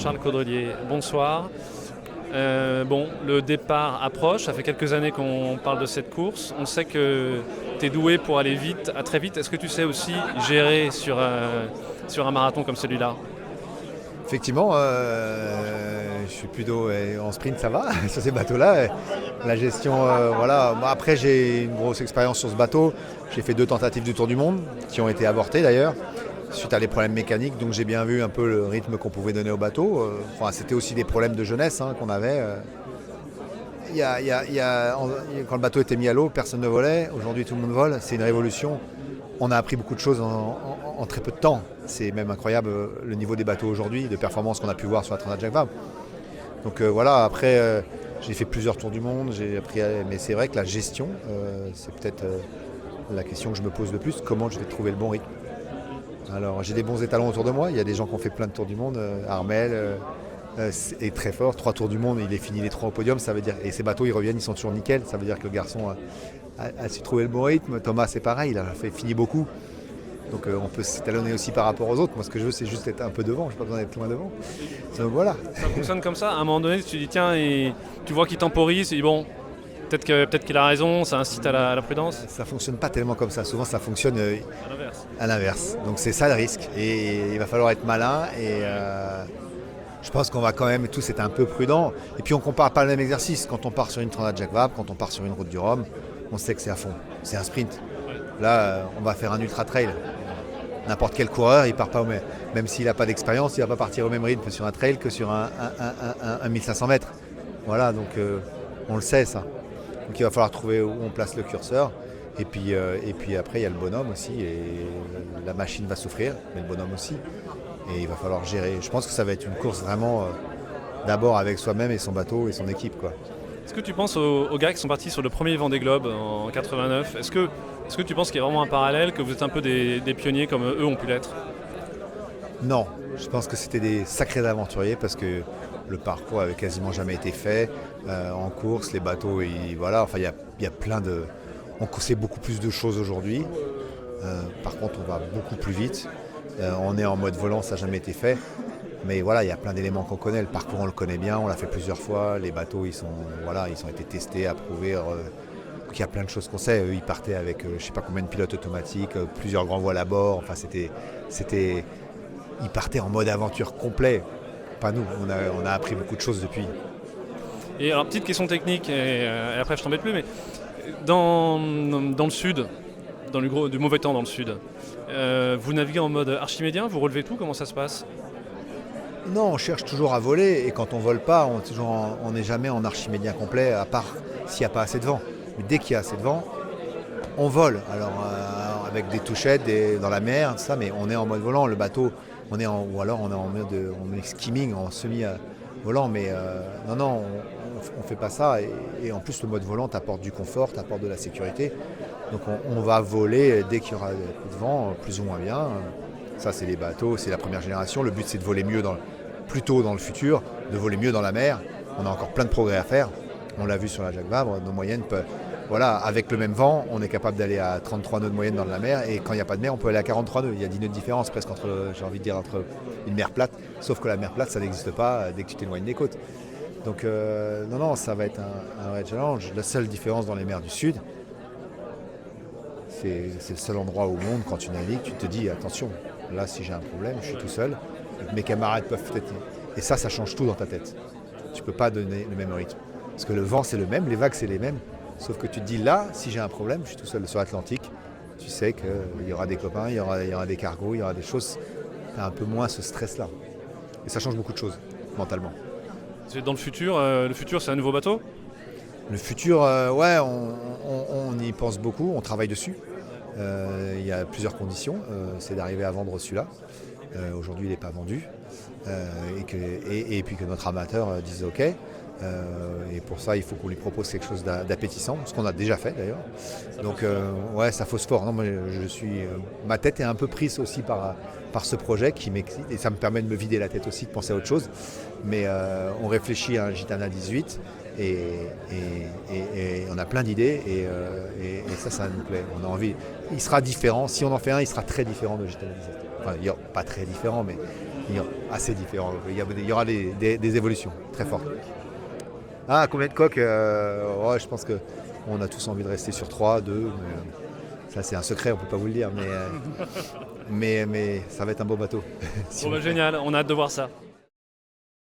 Jean-Charles Caudrelier, bonsoir. Le départ approche, ça fait quelques années qu'on parle de cette course. On sait que tu es doué pour aller vite, à très vite. Est-ce que tu sais aussi gérer sur un marathon comme celui-là? Effectivement, je suis plutôt en sprint, ça va, sur ces bateaux-là. La gestion, voilà. Moi, après, j'ai une grosse expérience sur ce bateau. J'ai fait 2 tentatives du Tour du Monde, qui ont été avortées d'ailleurs, suite à des problèmes mécaniques. Donc j'ai bien vu un peu le rythme qu'on pouvait donner au bateau. C'était aussi des problèmes de jeunesse qu'on avait. Quand le bateau était mis à l'eau, personne ne volait. Aujourd'hui, tout le monde vole. C'est une révolution. On a appris beaucoup de choses en très peu de temps. C'est même incroyable le niveau des bateaux aujourd'hui, de performance qu'on a pu voir sur la Transat Jacques Vabre. Donc voilà, après, j'ai fait plusieurs tours du monde, j'ai appris mais c'est vrai que la gestion, c'est peut-être la question que je me pose le plus, comment je vais trouver le bon rythme. Alors j'ai des bons étalons autour de moi, il y a des gens qui ont fait plein de tours du monde, Armel est très fort, 3 tours du monde, il est fini les 3 au podium, ça veut dire, et ces bateaux ils reviennent, ils sont toujours nickel, ça veut dire que le garçon a su trouver le bon rythme. Thomas c'est pareil, il a fini beaucoup. Donc on peut s'étalonner aussi par rapport aux autres. Moi ce que je veux c'est juste être un peu devant, je n'ai pas besoin d'être loin devant. Donc voilà. Ça fonctionne comme ça, à un moment donné tu dis tiens, et tu vois qu'il temporise, tu dis bon, peut-être qu'il a raison, ça incite à la prudence. Ça ne fonctionne pas tellement comme ça, souvent ça fonctionne À l'inverse. à l'inverse. Donc c'est ça le risque. Et il va falloir être malin et je pense qu'on va quand même tous être un peu prudent. Et puis on ne compare pas le même exercice. Quand on part sur une Transat Jacques Vabre, quand on part sur une route du Rhum, on sait que c'est à fond. C'est un sprint. Là, on va faire un ultra trail. N'importe quel coureur, il part pas même s'il n'a pas d'expérience, il ne va pas partir au même rythme sur un trail que sur un 1500 mètres. Voilà, donc on le sait ça. Donc il va falloir trouver où on place le curseur. Et puis après, il y a le bonhomme aussi. Et la machine va souffrir, mais le bonhomme aussi. Et il va falloir gérer. Je pense que ça va être une course vraiment d'abord avec soi-même et son bateau et son équipe, quoi. Est-ce que tu penses aux gars qui sont partis sur le premier Vendée Globe en 89? Est-ce que tu penses qu'il y a vraiment un parallèle, que vous êtes un peu des pionniers comme eux ont pu l'être? Non, je pense que c'était des sacrés aventuriers parce que le parcours avait quasiment jamais été fait en course, les bateaux, voilà, enfin il y a plein de... On sait beaucoup plus de choses aujourd'hui. Par contre, on va beaucoup plus vite. On est en mode volant, ça n'a jamais été fait. Mais voilà, il y a plein d'éléments qu'on connaît. Le parcours, on le connaît bien, on l'a fait plusieurs fois. Les bateaux, ils ont été testés, approuvés. Donc il y a plein de choses qu'on sait. Eux, ils partaient avec je ne sais pas combien de pilotes automatiques, plusieurs grands voiles à bord. Enfin, ils partaient en mode aventure complet. Pas nous, on a appris beaucoup de choses depuis. Et alors, petite question technique, et après je t'embête plus, mais dans le sud, du mauvais temps dans le sud, vous naviguez en mode archimédien, vous relevez tout, comment ça se passe? Non, on cherche toujours à voler et quand on vole pas, on n'est jamais en archimédien complet, à part s'il n'y a pas assez de vent. Mais dès qu'il y a assez de vent, on vole. Alors avec des touchettes dans la mer, tout ça, mais on est en mode volant. Le bateau, ou alors on est en mode skimming, en semi-volant. Mais non, on fait pas ça. Et en plus, le mode volant t'apporte du confort, t'apporte de la sécurité. Donc on va voler dès qu'il y aura de vent, plus ou moins bien. Ça, c'est les bateaux, c'est la première génération. Le but, c'est de voler mieux plus tôt dans le futur, de voler mieux dans la mer. On a encore plein de progrès à faire. On l'a vu sur la Jacques Vabre, nos moyennes peuvent... Voilà, avec le même vent, on est capable d'aller à 33 nœuds de moyenne dans la mer et quand il n'y a pas de mer, on peut aller à 43 nœuds. Il y a 10 nœuds de différence presque entre une mer plate, sauf que la mer plate, ça n'existe pas dès que tu t'éloignes des côtes. Donc non, ça va être un vrai challenge. La seule différence dans les mers du Sud, c'est le seul endroit au monde, quand tu navigues, tu te dis attention, là si j'ai un problème, je suis tout seul, mes camarades peuvent peut-être... Et ça change tout dans ta tête. Tu ne peux pas donner le même rythme. Parce que le vent c'est le même, les vagues c'est les mêmes. Sauf que tu te dis là, si j'ai un problème, je suis tout seul sur l'Atlantique. Tu sais qu'il y aura des copains, il y aura des cargos, il y aura des choses. Tu as un peu moins ce stress-là. Et ça change beaucoup de choses, mentalement. Dans le futur c'est un nouveau bateau? Le futur, ouais, on y pense beaucoup, on travaille dessus. Il y a plusieurs conditions. C'est d'arriver à vendre celui-là. Aujourd'hui, il n'est pas vendu. Et puis que notre amateur dise OK. Et pour ça, il faut qu'on lui propose quelque chose d'appétissant, ce qu'on a déjà fait d'ailleurs. Donc, ouais, ça phosphore. Non, moi, ma tête est un peu prise aussi par ce projet qui m'excite et ça me permet de me vider la tête aussi, de penser à autre chose. Mais on réfléchit à un Gitana 18 et on a plein d'idées et ça nous plaît. On a envie. Il sera différent. Si on en fait un, il sera très différent de Gitana 17. Pas très différents, mais assez différents. Il y aura des évolutions très fortes. Ah, combien de coques je pense qu'on a tous envie de rester sur 3, 2. Mais, ça, c'est un secret, on ne peut pas vous le dire. Mais ça va être un beau bateau. Génial, on a hâte de voir ça.